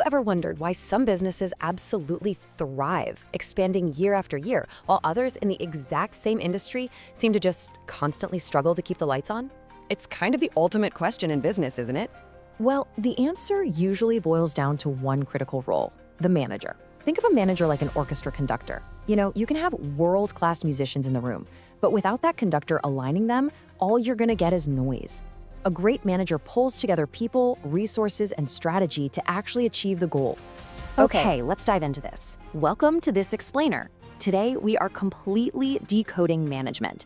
ever wondered why some businesses absolutely thrive, expanding year after year, while others in the exact same industry seem to just constantly struggle to keep the lights on? It's kind of the ultimate question in business, isn't it? Well, the answer usually boils down to one critical role: the manager. Think of a manager like an orchestra conductor. You can have world-class musicians in the room, but without that conductor aligning them, all you're gonna get is noise. A great manager pulls together people, resources, and strategy to actually achieve the goal. Okay, let's dive into this. Welcome to This Explainer. Today, we are completely decoding management.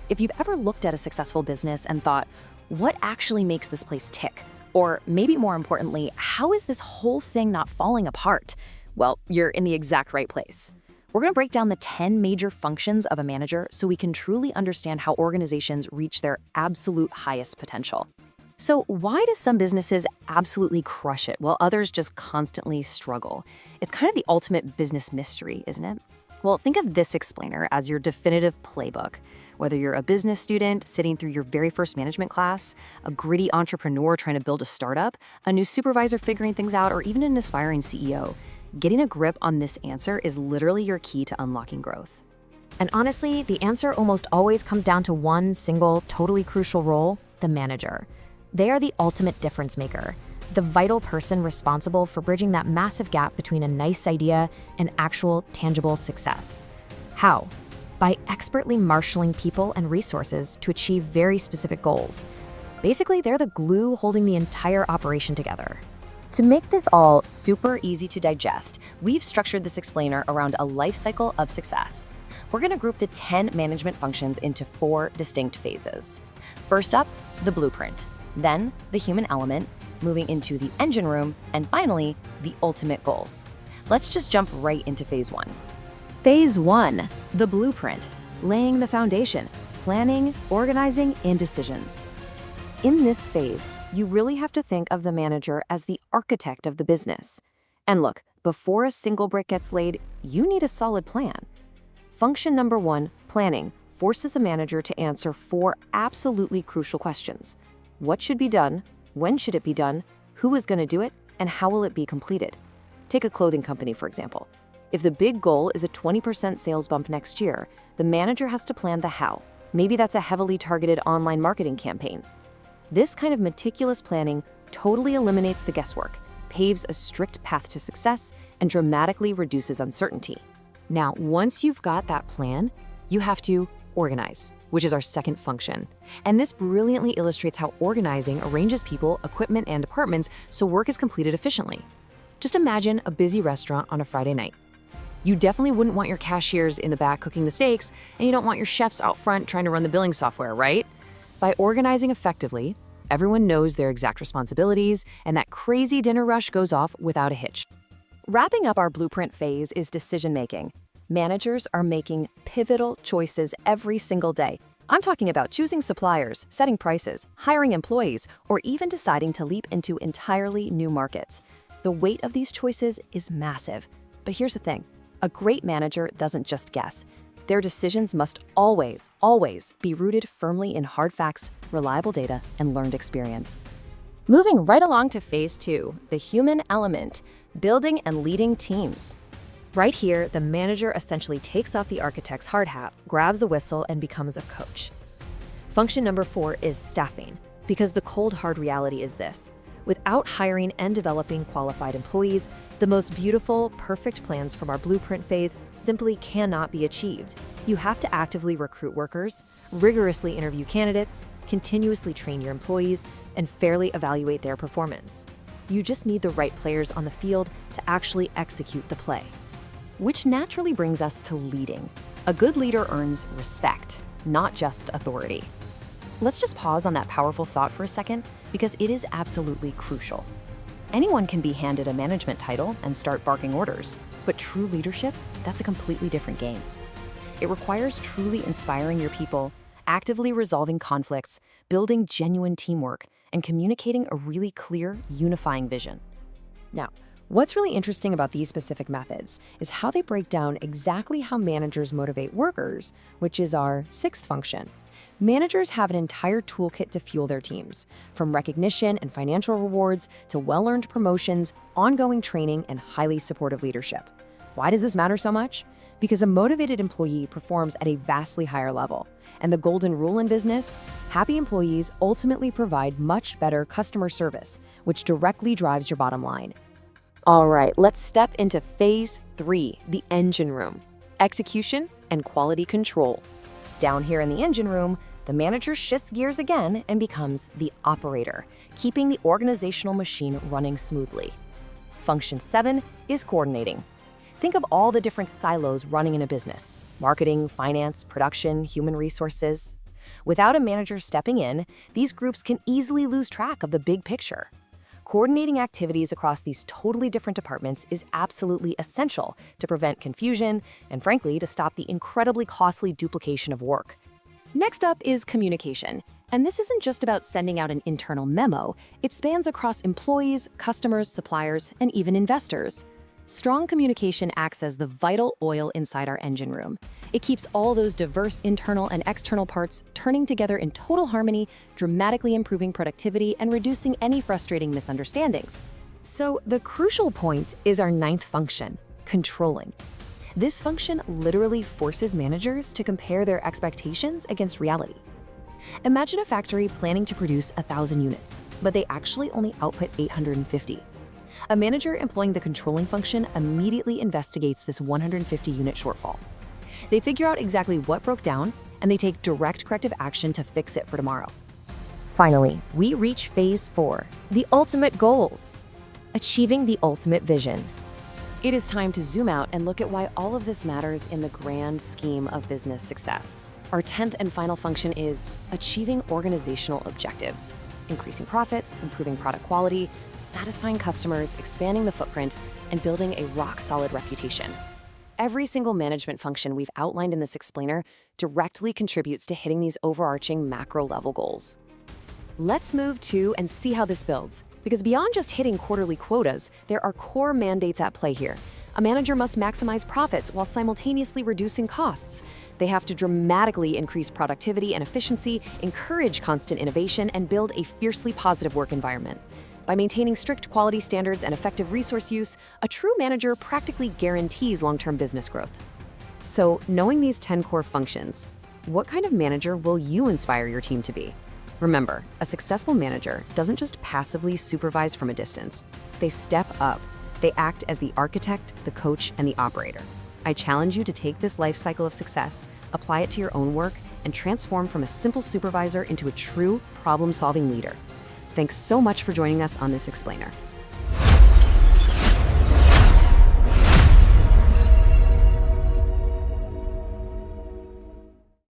If you've ever looked at a successful business and thought, what actually makes this place tick? Or maybe more importantly, how is this whole thing not falling apart? Well, you're in the exact right place. We're going to break down the 10 major functions of a manager so we can truly understand how organizations reach their absolute highest potential. So why do some businesses absolutely crush it while others just constantly struggle? It's kind of the ultimate business mystery, isn't it? Well, think of This Explainer as your definitive playbook. Whether you're a business student sitting through your very first management class, a gritty entrepreneur trying to build a startup, a new supervisor figuring things out, or even an aspiring CEO, getting a grip on this answer is literally your key to unlocking growth. And honestly, the answer almost always comes down to one single, totally crucial role: the manager. They are the ultimate difference maker, the vital person responsible for bridging that massive gap between a nice idea and actual, tangible success. How? By expertly marshaling people and resources to achieve very specific goals. Basically, they're the glue holding the entire operation together. To make this all super easy to digest, we've structured this explainer around a life cycle of success. We're going to group the 10 management functions into 4 distinct phases. First up, the blueprint, then the human element, moving into the engine room, and finally, the ultimate goals. Let's just jump right into phase 1. Phase 1, the blueprint, laying the foundation, planning, organizing, and decisions. In this phase, you really have to think of the manager as the architect of the business. And look, before a single brick gets laid, you need a solid plan. Function number 1, planning, forces a manager to answer 4 absolutely crucial questions. What should be done? When should it be done? Who is going to do it? And how will it be completed? Take a clothing company, for example. If the big goal is a 20% sales bump next year, the manager has to plan the how. Maybe that's a heavily targeted online marketing campaign. This kind of meticulous planning totally eliminates the guesswork, paves a strict path to success, and dramatically reduces uncertainty. Now, once you've got that plan, you have to organize, which is our second function. And this brilliantly illustrates how organizing arranges people, equipment, and departments so work is completed efficiently. Just imagine a busy restaurant on a Friday night. You definitely wouldn't want your cashiers in the back cooking the steaks, and you don't want your chefs out front trying to run the billing software, right? By organizing effectively, everyone knows their exact responsibilities, and that crazy dinner rush goes off without a hitch. Wrapping up our blueprint phase is decision-making. Managers are making pivotal choices every single day. I'm talking about choosing suppliers, setting prices, hiring employees, or even deciding to leap into entirely new markets. The weight of these choices is massive. But here's the thing: a great manager doesn't just guess. Their decisions must always, always be rooted firmly in hard facts, reliable data, and learned experience. Moving right along to phase 2, the human element, building and leading teams. Right here, the manager essentially takes off the architect's hard hat, grabs a whistle, and becomes a coach. Function number 4 is staffing, because the cold, hard reality is this: without hiring and developing qualified employees, the most beautiful, perfect plans from our blueprint phase simply cannot be achieved. You have to actively recruit workers, rigorously interview candidates, continuously train your employees, and fairly evaluate their performance. You just need the right players on the field to actually execute the play. Which naturally brings us to leading. A good leader earns respect, not just authority. Let's just pause on that powerful thought for a second, because it is absolutely crucial. Anyone can be handed a management title and start barking orders, but true leadership, that's a completely different game. It requires truly inspiring your people, actively resolving conflicts, building genuine teamwork, and communicating a really clear, unifying vision. Now, what's really interesting about these specific methods is how they break down exactly how managers motivate workers, which is our 6th function. Managers have an entire toolkit to fuel their teams, from recognition and financial rewards to well-earned promotions, ongoing training, and highly supportive leadership. Why does this matter so much? Because a motivated employee performs at a vastly higher level. And the golden rule in business: happy employees ultimately provide much better customer service, which directly drives your bottom line. All right, let's step into phase 3, the engine room. Execution and quality control. Down here in the engine room, the manager shifts gears again and becomes the operator, keeping the organizational machine running smoothly. Function 7 is coordinating. Think of all the different silos running in a business: marketing, finance, production, human resources. Without a manager stepping in, these groups can easily lose track of the big picture. Coordinating activities across these totally different departments is absolutely essential to prevent confusion and, frankly, to stop the incredibly costly duplication of work. Next up is communication. And this isn't just about sending out an internal memo. It spans across employees, customers, suppliers, and even investors. Strong communication acts as the vital oil inside our engine room. It keeps all those diverse internal and external parts turning together in total harmony, dramatically improving productivity and reducing any frustrating misunderstandings. So the crucial point is our 9th function: controlling. This function literally forces managers to compare their expectations against reality. Imagine a factory planning to produce 1,000 units, but they actually only output 850. A manager employing the controlling function immediately investigates this 150-unit shortfall. They figure out exactly what broke down, and they take direct corrective action to fix it for tomorrow. Finally, we reach phase 4, the ultimate goals: achieving the ultimate vision. It is time to zoom out and look at why all of this matters in the grand scheme of business success. Our 10th and final function is achieving organizational objectives: increasing profits, improving product quality, satisfying customers, expanding the footprint, and building a rock-solid reputation. Every single management function we've outlined in this explainer directly contributes to hitting these overarching macro-level goals. Let's move to and see how this builds, because beyond just hitting quarterly quotas, there are core mandates at play here. A manager must maximize profits while simultaneously reducing costs. They have to dramatically increase productivity and efficiency, encourage constant innovation, and build a fiercely positive work environment. By maintaining strict quality standards and effective resource use, a true manager practically guarantees long-term business growth. So, knowing these 10 core functions, what kind of manager will you inspire your team to be? Remember, a successful manager doesn't just passively supervise from a distance. They step up. They act as the architect, the coach, and the operator. I challenge you to take this life cycle of success, apply it to your own work, and transform from a simple supervisor into a true problem-solving leader. Thanks so much for joining us on this explainer.